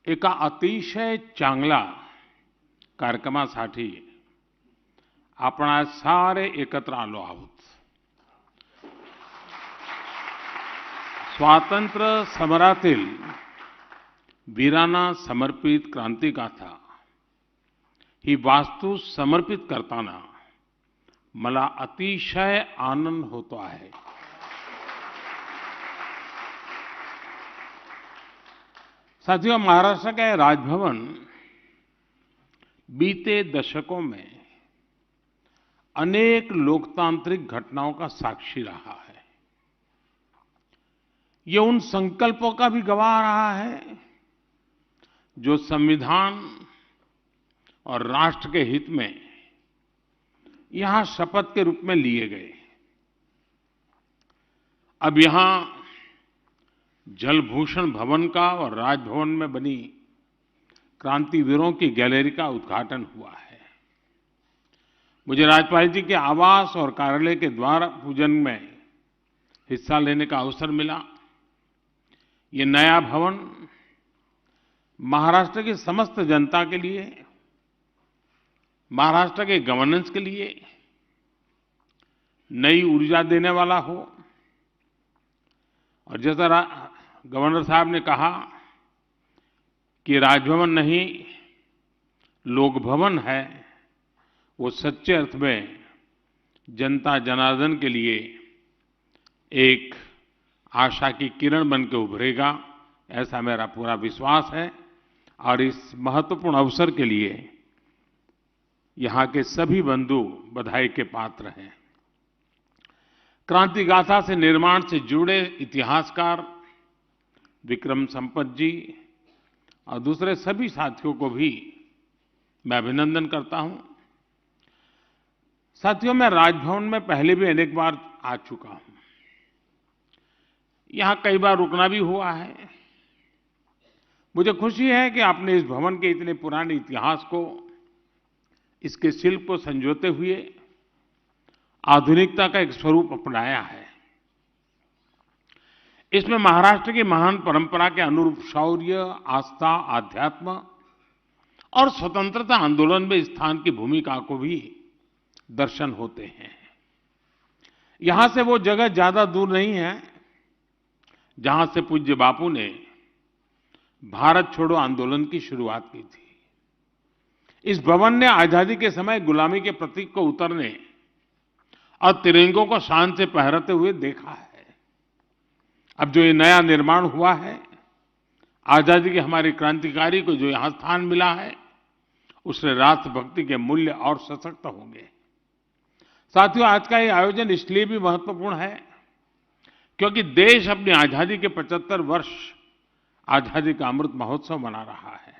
S5: एका अतिशय चांगला कार्यक्रमासाठी आपण आज सारे एकत्र आलो आहोत। स्वातंत्र्य समरातील वीरांना समर्पित क्रांतिगाथा ही वास्तू समर्पित करताना मला अतिशय आनंद होतो आहे। साथियों, महाराष्ट्र के राजभवन बीते दशकों में अनेक लोकतांत्रिक घटनाओं का साक्षी रहा है। ये उन संकल्पों का भी गवाह रहा है जो संविधान और राष्ट्र के हित में यहां शपथ के रूप में लिए गए। अब यहां जलभूषण भवन का और राजभवन में बनी क्रांतिवीरों की गैलरी का उद्घाटन हुआ है। मुझे राज्यपाल जी के आवास और कार्यालय के द्वार पूजन में हिस्सा लेने का अवसर मिला। ये नया भवन महाराष्ट्र की समस्त जनता के लिए, महाराष्ट्र के गवर्नेंस के लिए नई ऊर्जा देने वाला हो। और जैसा गवर्नर साहब ने कहा कि राजभवन नहीं लोक भवन है, वो सच्चे अर्थ में जनता जनार्दन के लिए एक आशा की किरण बनकर उभरेगा, ऐसा मेरा पूरा विश्वास है। और इस महत्वपूर्ण अवसर के लिए यहां के सभी बंधु बधाई के पात्र हैं। क्रांति गाथा से निर्माण से जुड़े इतिहासकार विक्रम संपत जी और दूसरे सभी साथियों को भी मैं अभिनंदन करता हूं। साथियों, मैं राजभवन में पहले भी अनेक बार आ चुका हूं। यहां कई बार रुकना भी हुआ है। मुझे खुशी है कि आपने इस भवन के इतने पुराने इतिहास को, इसके शिल्प को संजोते हुए आधुनिकता का एक स्वरूप अपनाया है। इसमें महाराष्ट्र की महान परंपरा के अनुरूप शौर्य, आस्था, आध्यात्म और स्वतंत्रता आंदोलन में स्थान की भूमिका को भी दर्शन होते हैं। यहां से वो जगह ज्यादा दूर नहीं है जहां से पूज्य बापू ने भारत छोड़ो आंदोलन की शुरुआत की थी। इस भवन ने आजादी के समय गुलामी के प्रतीक को उतरने और तिरंगों को शान से फहराते हुए देखा है। अब जो ये नया निर्माण हुआ है, आजादी के हमारे क्रांतिकारी को जो यहां स्थान मिला है, उससे राष्ट्रभक्ति के मूल्य और सशक्त होंगे। साथियों, आज का ये आयोजन इसलिए भी महत्वपूर्ण है क्योंकि देश अपनी आजादी के 75 वर्ष आजादी का अमृत महोत्सव मना रहा है।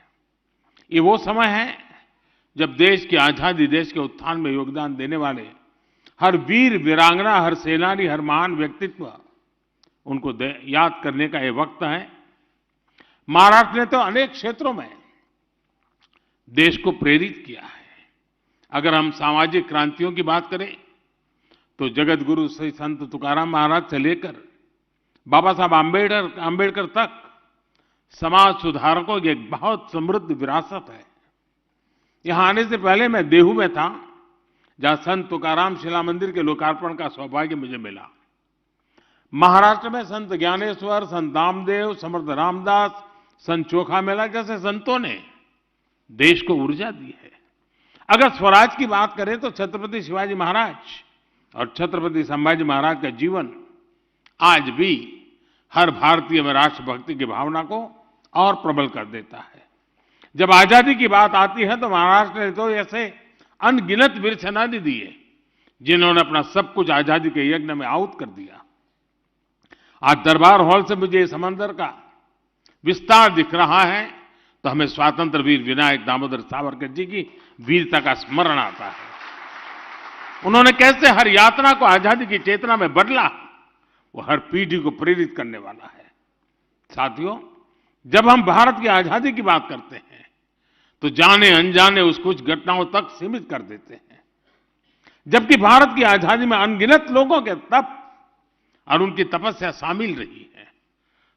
S5: ये वो समय है जब देश की आजादी, देश के उत्थान में योगदान देने वाले हर वीर वीरांगना, हर सेनानी, हर महान व्यक्तित्व, उनको याद करने का ये वक्त है। महाराष्ट्र ने तो अनेक क्षेत्रों में देश को प्रेरित किया है। अगर हम सामाजिक क्रांतियों की बात करें तो जगत गुरु श्री संत तुकाराम महाराज से लेकर बाबा साहब आम्बेडकर तक समाज सुधारकों की एक बहुत समृद्ध विरासत है। यहां आने से पहले मैं देहू में था, जहां संत तुकाराम शिला मंदिर के लोकार्पण का सौभाग्य मुझे मिला। महाराष्ट्र में संत ज्ञानेश्वर, संत नामदेव, समर्थ रामदास, संत चोखा मेला जैसे संतों ने देश को ऊर्जा दी है। अगर स्वराज की बात करें तो छत्रपति शिवाजी महाराज और छत्रपति संभाजी महाराज का जीवन आज भी हर भारतीय में राष्ट्रभक्ति की भावना को और प्रबल कर देता है। जब आजादी की बात आती है तो महाराष्ट्र ने तो ऐसे अनगिनत वीर सेनानी दिए जिन्होंने अपना सब कुछ आजादी के यज्ञ में आहुत कर दिया। आज दरबार हॉल से मुझे समंदर का विस्तार दिख रहा है तो हमें स्वतंत्र वीर विनायक दामोदर सावरकर जी की वीरता का स्मरण आता है। उन्होंने कैसे हर यातना को आजादी की चेतना में बदला, वो हर पीढ़ी को प्रेरित करने वाला है। साथियों, जब हम भारत की आजादी की बात करते हैं तो जाने अनजाने उस कुछ घटनाओं तक सीमित कर देते हैं, जबकि भारत की आजादी में अनगिनत लोगों के तप और उनकी तपस्या शामिल रही है।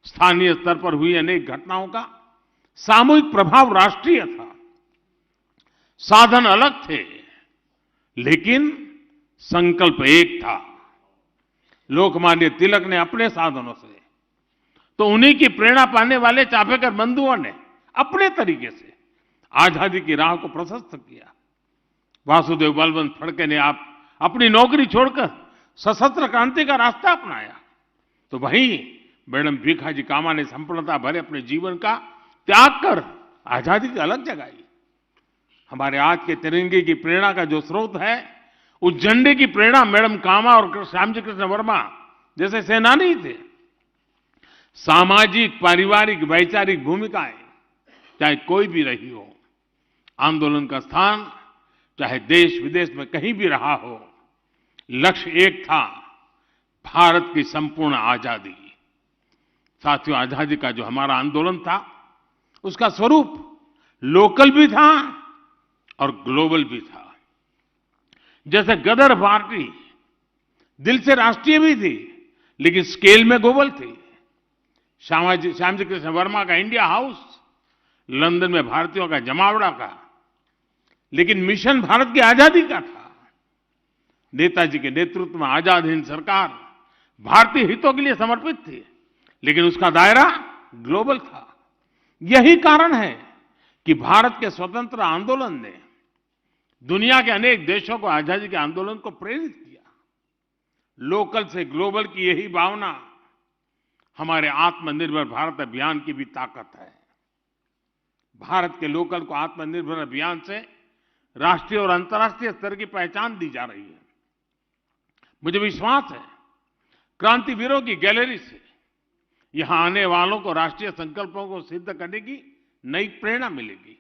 S5: स्थानीय स्तर पर हुई अनेक घटनाओं का सामूहिक प्रभाव राष्ट्रीय था। साधन अलग थे लेकिन संकल्प एक था। लोकमान्य तिलक ने अपने साधनों से, तो उन्हीं की प्रेरणा पाने वाले चापेकर बंधुओं ने अपने तरीके से आजादी की राह को प्रशस्त किया। वासुदेव बलवंत फड़के ने आप अपनी नौकरी छोड़कर सशस्त्र क्रांति का रास्ता अपनाया, तो वहीं मैडम भीखाजी कामा ने संपूर्णता भरे अपने जीवन का त्याग कर आजादी की अलग जगाई। हमारे आज के तिरंगे की प्रेरणा का जो स्रोत है, उस झंडे की प्रेरणा मैडम कामा और श्यामजी कृष्ण वर्मा जैसे सेनानी थे। सामाजिक, पारिवारिक, वैचारिक भूमिकाएं चाहे कोई भी रही हो, आंदोलन का स्थान चाहे देश विदेश में कहीं भी रहा हो, लक्ष्य एक था, भारत की संपूर्ण आजादी। साथियों, आजादी का जो हमारा आंदोलन था उसका स्वरूप लोकल भी था और ग्लोबल भी था। जैसे गदर पार्टी दिल से राष्ट्रीय भी थी लेकिन स्केल में ग्लोबल थी। श्यामजी कृष्ण वर्मा का इंडिया हाउस लंदन में भारतीयों का जमावड़ा का, लेकिन मिशन भारत की आजादी का था। नेताजी के नेतृत्व में आजाद हिंद सरकार भारतीय हितों के लिए समर्पित थी, लेकिन उसका दायरा ग्लोबल था। यही कारण है कि भारत के स्वतंत्र आंदोलन ने दुनिया के अनेक देशों को आजादी के आंदोलन को प्रेरित किया। लोकल से ग्लोबल की यही भावना हमारे आत्मनिर्भर भारत अभियान की भी ताकत है। भारत के लोकल को आत्मनिर्भर अभियान से राष्ट्रीय और अंतर्राष्ट्रीय स्तर की पहचान दी जा रही है। मुझे विश्वास है क्रांतिवीरों की गैलरी से यहां आने वालों को राष्ट्रीय संकल्पों को सिद्ध करने की नई प्रेरणा मिलेगी।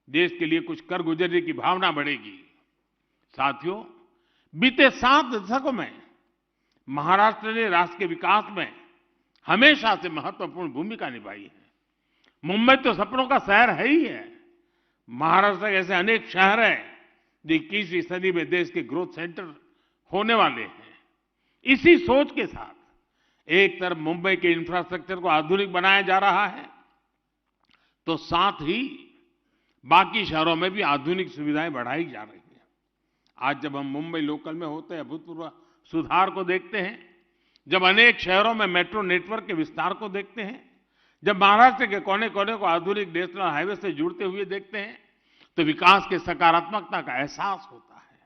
S5: देश के लिए कुछ कर गुजरने की भावना बढ़ेगी। साथियों, बीते 7 दशकों में महाराष्ट्र ने राष्ट्र के विकास में हमेशा से महत्वपूर्ण भूमिका निभाई है। मुंबई तो सपनों का शहर है ही है। महाराष्ट्र के ऐसे अनेक शहर हैं जो 21वीं सदी में देश के ग्रोथ सेंटर होने वाले हैं। इसी सोच के साथ एक तरफ मुंबई के इंफ्रास्ट्रक्चर को आधुनिक बनाया जा रहा है, तो साथ ही बाकी शहरों में भी आधुनिक सुविधाएं बढ़ाई जा रही हैं। आज जब हम मुंबई लोकल में होते हैं, अभूतपूर्व सुधार को देखते हैं, जब अनेक शहरों में मेट्रो नेटवर्क के विस्तार को देखते हैं, जब महाराष्ट्र के कोने कोने को आधुनिक नेशनल हाईवे से जुड़ते हुए देखते हैं, तो विकास के सकारात्मकता का एहसास होता है।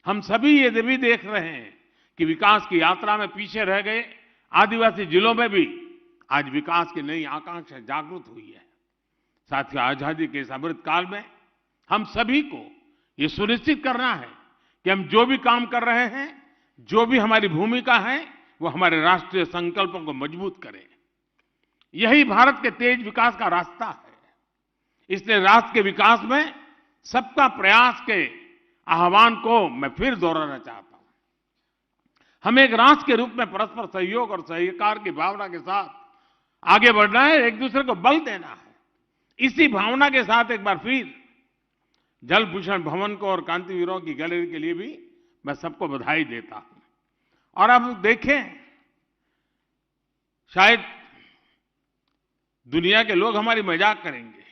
S5: हम सभी ये भी देख रहे हैं कि विकास की यात्रा में पीछे रह गए आदिवासी जिलों में भी आज विकास की नई आकांक्षा जागृत हुई है। साथियों, आजादी के इस अमृत काल में हम सभी को ये सुनिश्चित करना है कि हम जो भी काम कर रहे हैं, जो भी हमारी भूमिका है, वो हमारे राष्ट्रीय संकल्पों को मजबूत करें। यही भारत के तेज विकास का रास्ता है। इसलिए राष्ट्र के विकास में सबका प्रयास के आह्वान को मैं फिर दोहराना चाहता हूं। हमें एक राष्ट्र के रूप में परस्पर सहयोग और सहकार की भावना के साथ आगे बढ़ना है, एक दूसरे को बल देना है। इसी भावना के साथ एक बार फिर जल भूषण भवन को और क्रांतिवीरों की गैलरी के लिए भी मैं सबको बधाई देता हूं। और अब देखें, शायद दुनिया के लोग हमारी मजाक करेंगे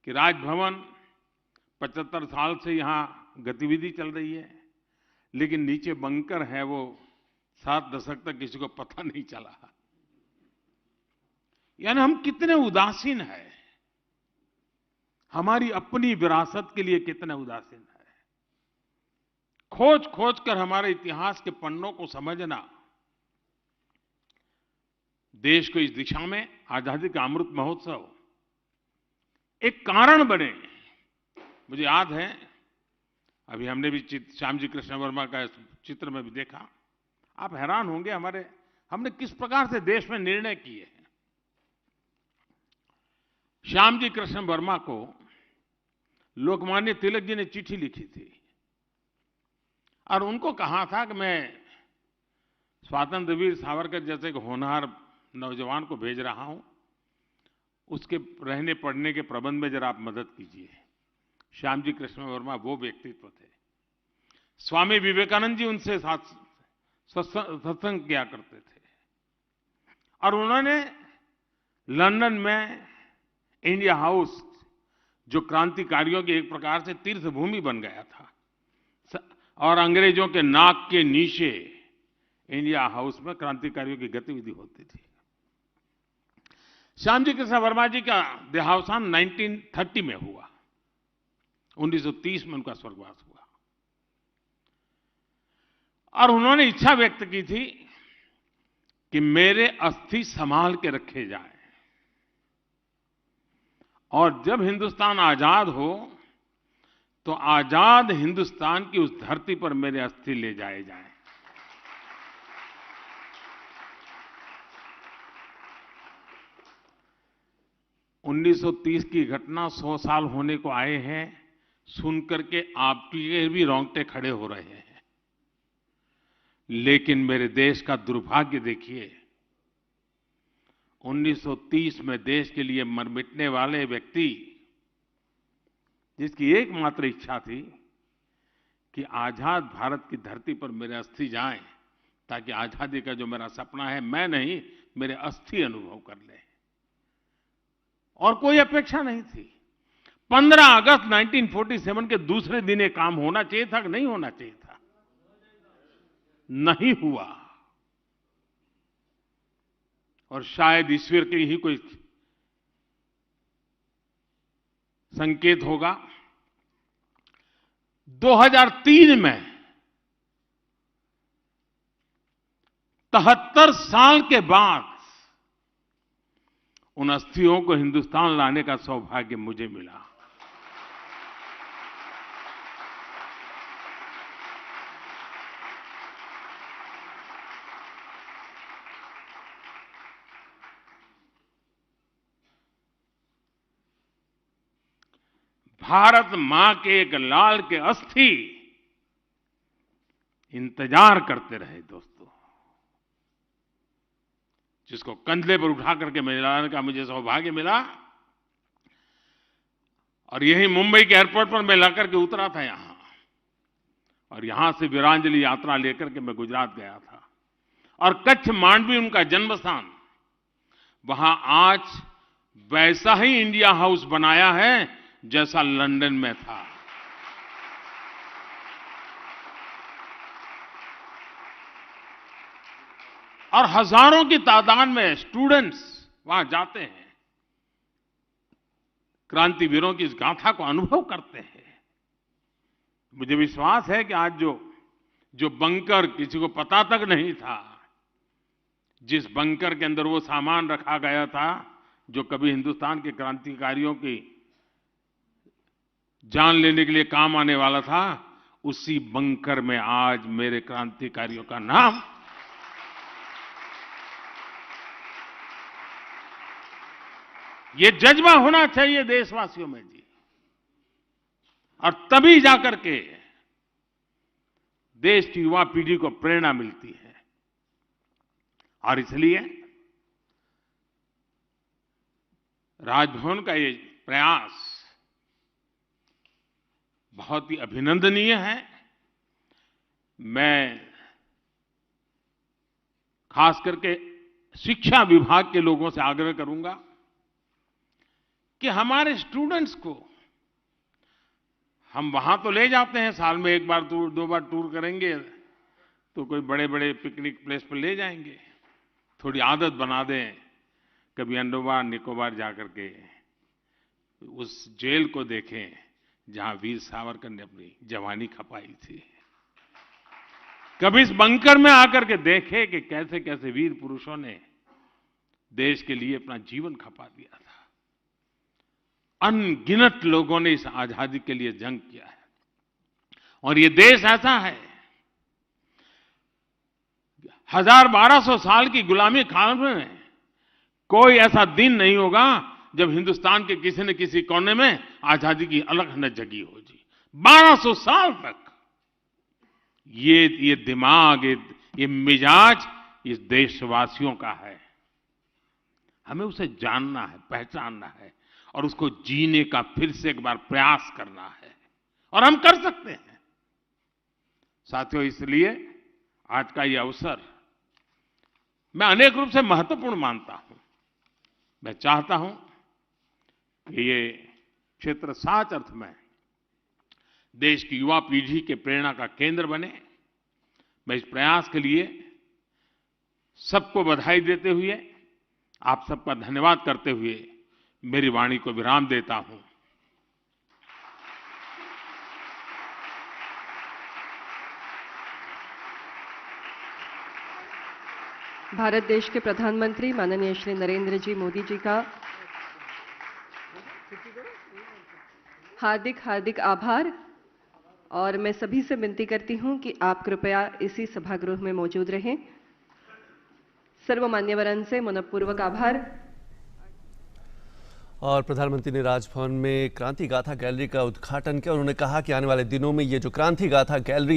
S5: कि राजभवन 75 साल से यहां गतिविधि चल रही है, लेकिन नीचे बंकर है वो 7 दशक तक किसी को पता नहीं चला। यानी हम कितने उदासीन हैं, हमारी अपनी विरासत के लिए कितने उदासीन है। खोज खोज कर हमारे इतिहास के पन्नों को समझना देश को इस दिशा में आजादी का अमृत महोत्सव एक कारण बने। मुझे याद है, अभी हमने भी श्यामजी कृष्ण वर्मा का चित्र में भी देखा। आप हैरान होंगे हमने किस प्रकार से देश में निर्णय किए हैं। श्यामजी कृष्ण वर्मा को लोकमान्य तिलक जी ने चिट्ठी लिखी थी और उनको कहा था कि मैं स्वातंत्र वीर सावरकर जैसे एक होनहार नौजवान को भेज रहा हूं, उसके रहने पढ़ने के प्रबंध में जरा आप मदद कीजिए। श्यामजी कृष्ण वर्मा वो व्यक्तित्व थे। स्वामी विवेकानंद जी उनसे साथ सत्संग किया करते थे और उन्होंने लंदन में इंडिया हाउस, जो क्रांतिकारियों की एक प्रकार से तीर्थ भूमि बन गया था, और अंग्रेजों के नाक के नीचे इंडिया हाउस में क्रांतिकारियों की गतिविधि होती थी। श्यामजी कृष्ण वर्मा जी का देहावसान 1930 में हुआ। 1930 में उनका स्वर्गवास हुआ और उन्होंने इच्छा व्यक्त की थी कि मेरे अस्थि संभाल के रखे जाएं और जब हिंदुस्तान आजाद हो तो आजाद हिंदुस्तान की उस धरती पर मेरे अस्थि ले जाए जाएं। उन्नीस 1930 की घटना 100 साल होने को आए हैं, सुनकर के आपके भी रोंगटे खड़े हो रहे हैं। लेकिन मेरे देश का दुर्भाग्य देखिए, 1930 में देश के लिए मर मिटने वाले व्यक्ति, जिसकी एकमात्र इच्छा थी कि आजाद भारत की धरती पर मेरे अस्थि जाएं ताकि आजादी का जो मेरा सपना है, मैं नहीं, मेरे अस्थि अनुभव कर ले, और कोई अपेक्षा नहीं थी। 15 अगस्त 1947 के दूसरे दिन ये काम होना चाहिए था कि नहीं होना चाहिए था? नहीं हुआ। और शायद ईश्वर के ही कोई संकेत होगा। 2003 में 73 साल के बाद उन अस्थियों को हिंदुस्तान लाने का सौभाग्य मुझे मिला। भारत मां के एक लाल के अस्थि इंतजार करते रहे दोस्तों, जिसको कंधे पर उठा करके मिलाने का मुझे सौभाग्य मिला। और यही मुंबई के एयरपोर्ट पर मैं लाकर के उतरा था यहां, और यहां से वीरांजलि यात्रा लेकर के मैं गुजरात गया था। और कच्छ मांडवी उनका जन्म स्थान, वहां आज वैसा ही इंडिया हाउस बनाया है जैसा लंदन में था। और हजारों की तादाद में स्टूडेंट्स वहां जाते हैं, क्रांतिवीरों की इस गाथा को अनुभव करते हैं। मुझे विश्वास है कि आज जो बंकर किसी को पता तक नहीं था, जिस बंकर के अंदर वो सामान रखा गया था जो कभी हिंदुस्तान के क्रांतिकारियों की जान लेने के लिए काम आने वाला था, उसी बंकर में आज मेरे क्रांतिकारियों का नाम ये जज्बा होना चाहिए देशवासियों में जी। और तभी जाकर के देश की युवा पीढ़ी को प्रेरणा मिलती है। और इसलिए राजभवन का ये प्रयास बहुत ही अभिनंदनीय है। मैं खास करके शिक्षा विभाग के लोगों से आग्रह करूंगा कि हमारे स्टूडेंट्स को हम वहां तो ले जाते हैं, साल में एक बार टूर, 2 बार टूर करेंगे तो कोई बड़े बड़े पिकनिक प्लेस पर ले जाएंगे। थोड़ी आदत बना दें, कभी अंडमान निकोबार जाकर के उस जेल को देखें जहां वीर सावरकर ने अपनी जवानी खपाई थी। कभी इस बंकर में आकर के देखें कि कैसे कैसे वीर पुरुषों ने देश के लिए अपना जीवन खपा दिया था। अनगिनत लोगों ने इस आजादी के लिए जंग किया है। और ये देश ऐसा है, 1200 साल की गुलामी काल में कोई ऐसा दिन नहीं होगा जब हिंदुस्तान के किसी न किसी कोने में आजादी की अलग न जगी हो जी। 1200 साल तक ये दिमाग, ये मिजाज इस देशवासियों का है। हमें उसे जानना है, पहचानना है और उसको जीने का फिर से एक बार प्रयास करना है, और हम कर सकते हैं साथियों। इसलिए आज का ये अवसर मैं अनेक रूप से महत्वपूर्ण मानता हूं। मैं चाहता हूं कि ये क्षेत्र सच अर्थ में देश की युवा पीढ़ी के प्रेरणा का केंद्र बने। मैं इस प्रयास के लिए सबको बधाई देते हुए, आप सबका धन्यवाद करते हुए मेरी वाणी को विराम देता हूं।
S1: भारत देश के प्रधानमंत्री माननीय श्री नरेंद्र जी मोदी जी का हार्दिक हार्दिक आभार। और मैं सभी से विनती करती हूं कि आप कृपया इसी सभागृह में मौजूद रहें। सर्व मान्यवरों से मनपूर्वक आभार।
S6: और प्रधानमंत्री ने राजभवन में क्रांति गाथा गैलरी का उद्घाटन किया। उन्होंने कहा कि आने वाले दिनों में ये जो क्रांति गाथा गैलरी